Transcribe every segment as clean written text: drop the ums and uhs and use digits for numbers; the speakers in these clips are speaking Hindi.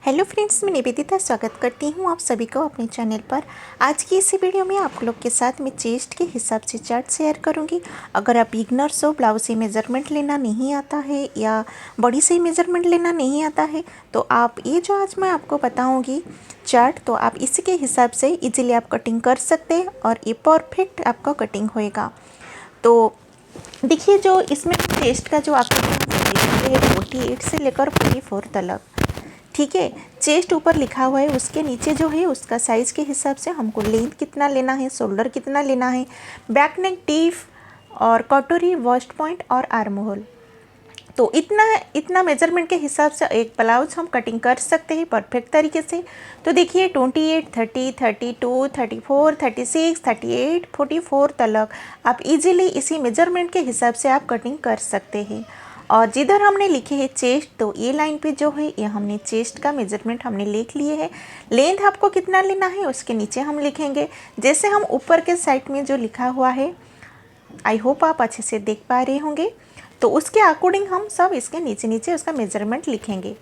हेलो फ्रेंड्स, मैं निवेदिता स्वागत करती हूँ आप सभी को अपने चैनल पर। आज की इस वीडियो में आप लोग के साथ मैं चेस्ट के हिसाब से चार्ट शेयर करूँगी। अगर आप बिगनर्स हो, ब्लाउज से मेजरमेंट लेना नहीं आता है या बॉडी से मेजरमेंट लेना नहीं आता है, तो आप ये जो आज मैं आपको बताऊँगी चार्ट, तो आप इसी के हिसाब से ईजिली आप कटिंग कर सकते हैं और ये परफेक्ट आपका कटिंग होएगा। तो देखिए, जो इसमें चेस्ट का जो आपको है 48 से लेकर 44 तक, ठीक है। चेस्ट ऊपर लिखा हुआ है, उसके नीचे जो है उसका साइज़ के हिसाब से हमको लेंथ कितना लेना है, शोल्डर कितना लेना है, बैक नेक डीप और कटोरी, वेस्ट पॉइंट और आर्म होल, तो इतना मेजरमेंट के हिसाब से एक ब्लाउज हम कटिंग कर सकते हैं परफेक्ट तरीके से। तो देखिए 28, 30, 32, 34, 36, 38, 44 तक आप इजीली इसी मेजरमेंट के हिसाब से आप कटिंग कर सकते हैं। और जिधर हमने लिखे है चेस्ट, तो ये लाइन पे जो है ये हमने चेस्ट का मेजरमेंट हमने लिख लिए है। लेंथ आपको कितना लेना है उसके नीचे हम लिखेंगे, जैसे हम ऊपर के साइड में जो लिखा हुआ है, आई होप आप अच्छे से देख पा रहे होंगे। तो उसके अकॉर्डिंग हम सब इसके नीचे नीचे उसका मेजरमेंट लिखेंगे,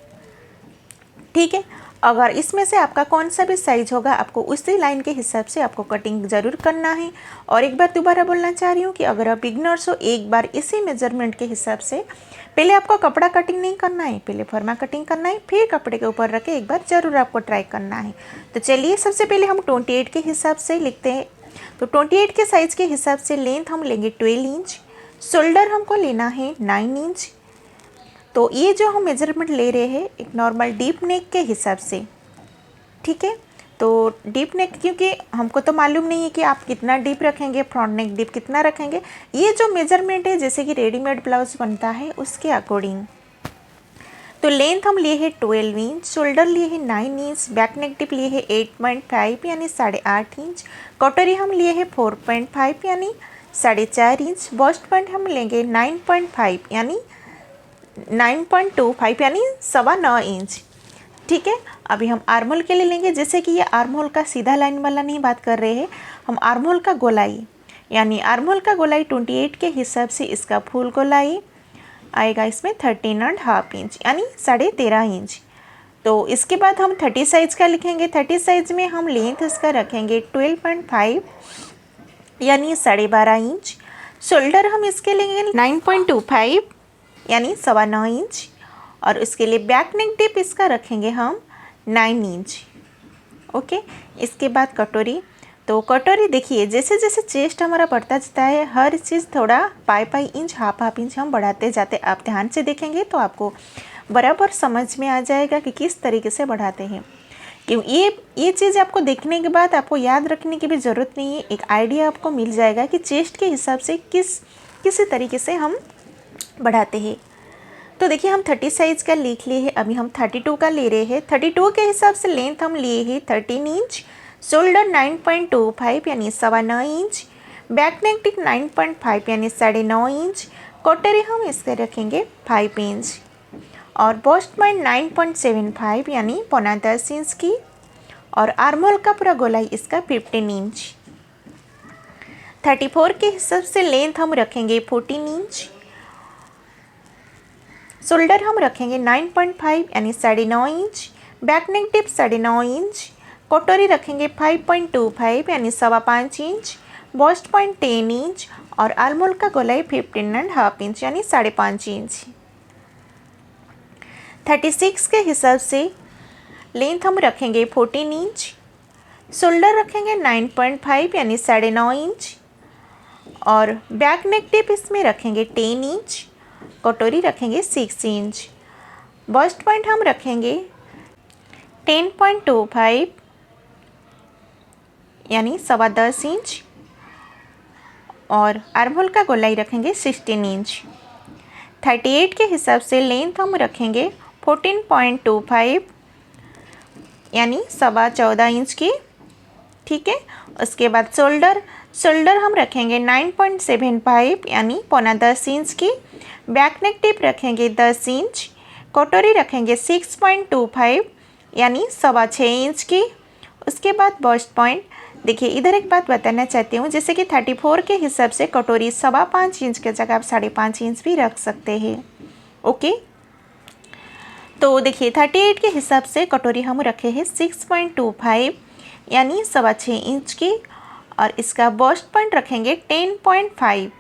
ठीक है। अगर इसमें से आपका कौन सा भी साइज होगा, आपको उसी लाइन के हिसाब से आपको कटिंग ज़रूर करना है। और एक बार दोबारा बोलना चाह रही हूँ कि अगर आप बिगनर्स हो, एक बार इसी मेजरमेंट के हिसाब से पहले आपको कपड़ा कटिंग नहीं करना है, पहले फर्मा कटिंग करना है, फिर कपड़े के ऊपर रख के एक बार ज़रूर आपको ट्राई करना है। तो चलिए, सबसे पहले हम 28 के हिसाब से लिखते हैं। तो 28 के साइज़ के हिसाब से लेंथ हम लेंगे 12 इंच, शोल्डर हमको लेना है 9 इंच। तो ये जो हम मेजरमेंट ले रहे हैं एक नॉर्मल डीप नेक के हिसाब से, ठीक है। तो डीप नेक, क्योंकि हमको तो मालूम नहीं है कि आप कितना डीप रखेंगे, फ्रंट नेक डीप कितना रखेंगे, ये जो मेजरमेंट है जैसे कि रेडीमेड ब्लाउज बनता है उसके अकॉर्डिंग। तो लेंथ हम लिए है 12 इंच, शोल्डर लिए है 9 इंच, बैक नेक डीप लिए है 8.5 यानी 8.5 इंच, कटोरी हम लिए है 4.5 यानी 4.5 इंच, बस्ट पॉइंट हम लेंगे 9.5 यानी 9.25 यानी 9.25 इंच, ठीक है। अभी हम आर्म होल के लिए लेंगे, जैसे कि ये आर्म होल का सीधा लाइन वाला नहीं बात कर रहे हैं, हम आर्म होल का गोलाई, यानी आर्म होल का गोलाई 28 के हिसाब से इसका फुल गोलाई आएगा इसमें 13.5 इंच यानी 13.5 इंच। तो इसके बाद हम 30 साइज का लिखेंगे। 30 साइज में हम लेंथ इसका रखेंगे 12.5 यानी 12.5 इंच, शोल्डर हम इसके लेंगे 9.25 यानी 9.25 इंच, और उसके लिए बैक नेक डिप इसका रखेंगे हम 9 इंच, ओके। इसके बाद कटोरी, तो कटोरी देखिए जैसे जैसे चेस्ट हमारा बढ़ता जाता है, हर चीज़ थोड़ा पाई इंच, हाफ इंच हम बढ़ाते जाते। आप ध्यान से देखेंगे तो आपको बराबर समझ में आ जाएगा कि किस तरीके से बढ़ाते हैं। क्यों ये चीज़ आपको देखने के बाद आपको याद रखने की भी ज़रूरत नहीं है, एक आइडिया आपको मिल जाएगा कि चेस्ट के हिसाब से किसी तरीके से हम बढ़ाते हैं। तो देखिए, हम 30 साइज का लिख लिए हैं, अभी हम 32 का ले रहे हैं। 32 के हिसाब से लेंथ हम लिए हैं 13 इंच, शोल्डर 9.25 यानी 9.25 इंच, बैक नेक डिप 9.5 यानी 9.5 इंच, कटोरी हम इसके रखेंगे 5 इंच, और बस्ट पॉइंट 9.75 यानी 9.25 इंच की, और आर्म होल का पूरा गोलाई इसका 15 इंच। 34 के हिसाब से लेंथ हम रखेंगे 14 इंच, शोल्डर हम रखेंगे 9.5 यानी 9.5 inch, back neck dip 9.5 inch, कटोरी रखेंगे 5.25 यानी 5.25 इंच, बस्ट पॉइंट 10 इंच, और आर्म होल का गोलाई 15.5 इंच यानी 5.5 इंच। 36 के हिसाब से लेंथ हम रखेंगे 14 इंच, शोल्डर रखेंगे 9.5 यानी 9.5 इंच, और बैक नेक डिप इसमें रखेंगे 10 इंच, कटोरी रखेंगे 6 इंच, बस्ट पॉइंट हम रखेंगे 10.25 यानी 10.25 इंच, और आर्म होल का गोलाई रखेंगे 16 इंच। 38 के हिसाब से लेंथ हम रखेंगे 14.25 यानी 14.25 इंच की, ठीक है। उसके बाद शोल्डर हम रखेंगे 9.75 यानी 9.25 इंच की, बैक नेक डिप रखेंगे 10 इंच, कटोरी रखेंगे 6.25 यानी 6.25 इंच की। उसके बाद बस्ट पॉइंट, देखिए इधर एक बात बताना चाहती हूँ, जैसे कि 34 के हिसाब से कटोरी 5.25 इंच के जगह आप 5.5 इंच भी रख सकते हैं, ओके। तो देखिए 38 के हिसाब से कटोरी हम रखे हैं 6.25 यानी 6.25 इंच की, और इसका बस्ट पॉइंट रखेंगे 10.5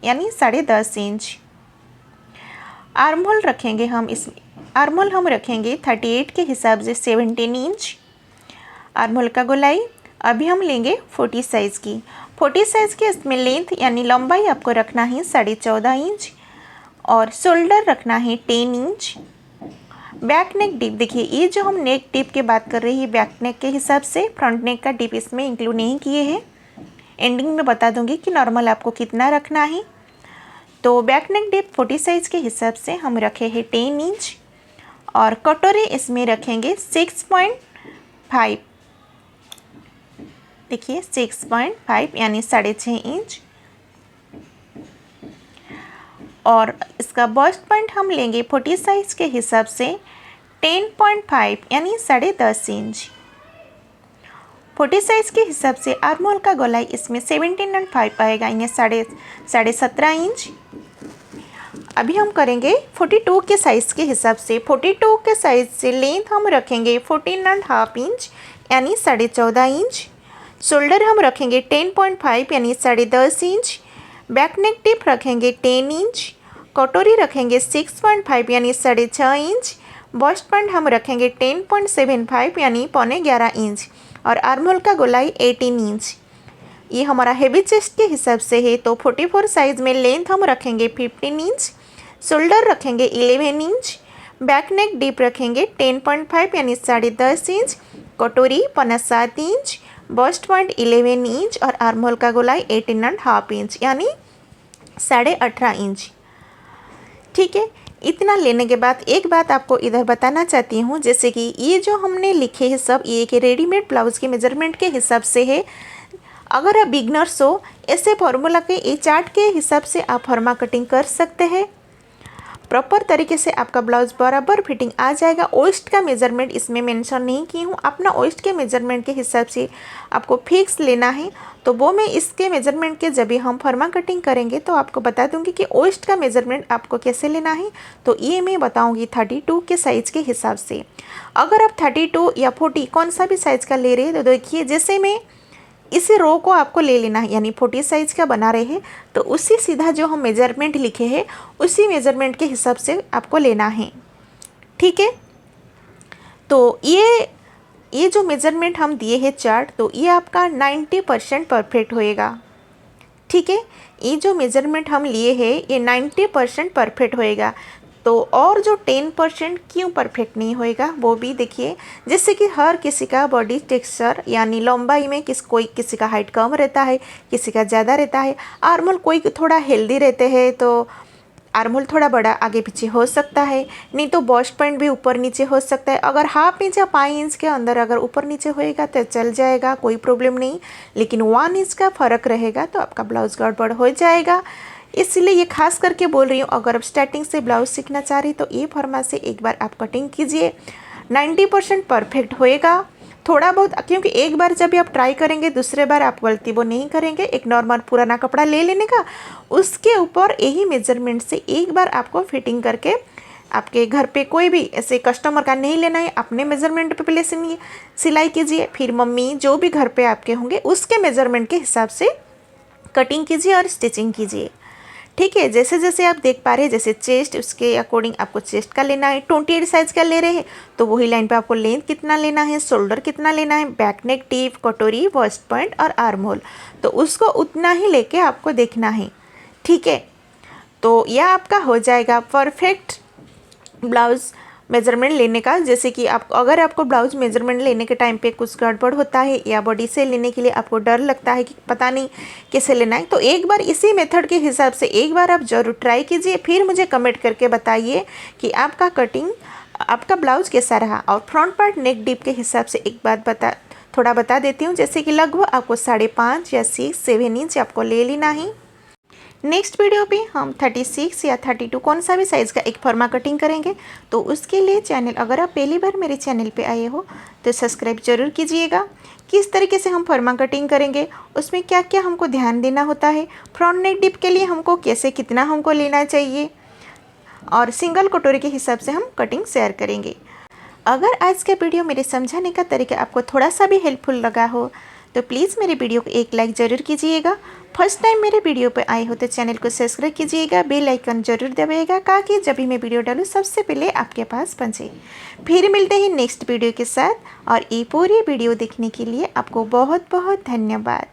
यानी 10.5 इंच। आर्म होल रखेंगे हम आर्म होल रखेंगे 38 के हिसाब से 17 इंच आर्म होल का गोलाई। अभी हम लेंगे 40 साइज़ की। 40 साइज़ के इसमें लेंथ यानी लंबाई आपको रखना है 14.5 इंच और शोल्डर रखना है 10 इंच। बैक नेक डिप, देखिए ये जो हम नेक डिप की बात कर रहे हैं बैक नेक के हिसाब से, फ्रंट नेक का डिप इसमें इंक्लूड नहीं किए हैं। एंडिंग में बता दूंगी कि नॉर्मल आपको कितना रखना है। तो बैक नेक डिप 40 साइज़ के हिसाब से हम रखे हैं 10 इंच और कटोरी इसमें रखेंगे 6.5, देखिए 6.5 यानी 6.5 इंच। और इसका बस्ट पॉइंट हम लेंगे 40 साइज़ के हिसाब से 10.5 यानी 10.5 इंच। 40 साइज़ के हिसाब से आर्म होल का गोलाई इसमें 17.5 आएगा यानी 17.5 इंच। अभी हम करेंगे 42 के साइज़ के हिसाब से। 42 के साइज़ से लेंथ हम रखेंगे 14.5 इंच यानी 14.5 इंच। शोल्डर हम रखेंगे 10.5 यानी 10.5 इंच। बैक नेक टिप रखेंगे 10 इंच। कटोरी रखेंगे 6.5 यानी 6.5 इंच। बस्ट पॉइंट हम रखेंगे 10.75 यानी 11.25 इंच और आर्म होल का गोलाई 18 इंच। ये हमारा हेवी चेस्ट के हिसाब से है। तो 44 साइज़ में लेंथ हम रखेंगे 15 इंच। शोल्डर रखेंगे 11 इंच। बैक नेक डीप रखेंगे 10.5 यानी 10.5 इंच। कटोरी 7 इंच। बस्ट पॉइंट 11 इंच और आर्म होल का गोलाई 18.5 इंच यानी 18.5 इंच। ठीक है, इतना लेने के बाद एक बात आपको इधर बताना चाहती हूँ, जैसे कि ये जो हमने लिखे हैं सब ये कि रेडीमेड ब्लाउज़ के मेजरमेंट के हिसाब से है। अगर आप बिगनर्स हो ऐसे फॉर्मूला के ये चार्ट के हिसाब से आप फॉर्मा कटिंग कर सकते हैं। प्रॉपर तरीके से आपका ब्लाउज बराबर फिटिंग आ जाएगा। ओस्ट का मेजरमेंट इसमें मेंशन नहीं की हूँ, अपना ओस्ट के मेजरमेंट के हिसाब से आपको फिक्स लेना है। तो वो मैं इसके मेजरमेंट के जब भी हम फॉर्मा कटिंग करेंगे तो आपको बता दूंगी कि ओस्ट का मेजरमेंट आपको कैसे लेना है। तो ये मैं बताऊंगी 32 के साइज़ के हिसाब से। अगर आप 32 या 40 कौन सा भी साइज़ का ले रहे हैं तो देखिए जैसे मैं इसी रो को आपको ले लेना है, यानी 40 साइज़ का बना रहे हैं तो उसी सीधा जो हम मेजरमेंट लिखे हैं उसी मेजरमेंट के हिसाब से आपको लेना है। ठीक है, तो ये जो मेजरमेंट हम दिए हैं चार्ट, तो ये आपका 90% परफेक्ट होएगा। ठीक है, ये जो मेजरमेंट हम लिए हैं ये 90% परफेक्ट होएगा। तो और जो 10% क्यों परफेक्ट नहीं होएगा वो भी देखिए, जैसे कि हर किसी का बॉडी टेक्सचर यानी लंबाई में किसी का हाइट कम रहता है, किसी का ज़्यादा रहता है। आर्म होल कोई थोड़ा हेल्दी रहते हैं तो आर्म होल थोड़ा बड़ा आगे पीछे हो सकता है, नहीं तो बस्ट पॉइंट भी ऊपर नीचे हो सकता है। अगर हाफ इंच या 5 इंच के अंदर अगर ऊपर नीचे होएगा तो चल जाएगा, कोई प्रॉब्लम नहीं। लेकिन 1 इंच का फ़र्क रहेगा तो आपका ब्लाउज गड़बड़ हो जाएगा। इसलिए ये खास करके बोल रही हूँ, अगर आप स्टार्टिंग से ब्लाउज सीखना चाह रही तो ये फॉर्मा से एक बार आप कटिंग कीजिए, 90% परफेक्ट होएगा। थोड़ा बहुत, क्योंकि एक बार जब भी आप ट्राई करेंगे दूसरे बार आप गलती वो नहीं करेंगे। एक नॉर्मल पुराना कपड़ा ले लेने का, उसके ऊपर यही मेजरमेंट से एक बार आपको फिटिंग करके आपके घर पे कोई भी ऐसे कस्टमर का नहीं लेना है, अपने मेजरमेंट पे पहले सिलाई कीजिए, फिर मम्मी जो भी घर पे आपके होंगे उसके मेजरमेंट के हिसाब से कटिंग कीजिए और स्टिचिंग कीजिए। ठीक है, जैसे जैसे आप देख पा रहे हैं, जैसे चेस्ट उसके अकॉर्डिंग आपको चेस्ट का लेना है। 28 साइज़ का ले रहे हैं तो वही लाइन पे आपको लेंथ कितना लेना है, शोल्डर कितना लेना है, बैक नेक टीप, कटोरी, वेस्ट पॉइंट और आर्म होल, तो उसको उतना ही लेके आपको देखना है। ठीक है, तो यह आपका हो जाएगा परफेक्ट ब्लाउज़ मेजरमेंट लेने का। जैसे कि आप अगर आपको ब्लाउज मेजरमेंट लेने के टाइम पे कुछ गड़बड़ होता है या बॉडी से लेने के लिए आपको डर लगता है कि पता नहीं कैसे लेना है, तो एक बार इसी मेथड के हिसाब से एक बार आप ज़रूर ट्राई कीजिए, फिर मुझे कमेंट करके बताइए कि आपका कटिंग, आपका ब्लाउज कैसा रहा। और फ्रंट पार्ट नेक डीप के हिसाब से एक बात थोड़ा बता देती हूँ, जैसे कि लगभग आपको 5.5 या 6-7 इंच आपको ले लेना है। नेक्स्ट वीडियो पे हम 36 या 32 कौन सा भी साइज़ का एक फॉर्मा कटिंग करेंगे। तो उसके लिए चैनल, अगर आप पहली बार मेरे चैनल पे आए हो तो सब्सक्राइब जरूर कीजिएगा। किस तरीके से हम फॉर्मा कटिंग करेंगे, उसमें क्या क्या हमको ध्यान देना होता है, फ्रंट नेक डिप के लिए हमको कैसे कितना हमको लेना चाहिए, और सिंगल कटोरी के हिसाब से हम कटिंग शेयर करेंगे। अगर आज का वीडियो मेरे समझाने का तरीका आपको थोड़ा सा भी हेल्पफुल लगा हो तो प्लीज़ मेरे वीडियो को एक लाइक ज़रूर कीजिएगा। फर्स्ट टाइम मेरे वीडियो पर आए हो तो चैनल को सब्सक्राइब कीजिएगा, बेल आइकन जरूर दबाइएगा ताकि जब भी मैं वीडियो डालूँ सबसे पहले आपके पास पहुँचे। फिर मिलते हैं नेक्स्ट वीडियो के साथ और ये पूरी वीडियो देखने के लिए आपको बहुत बहुत धन्यवाद।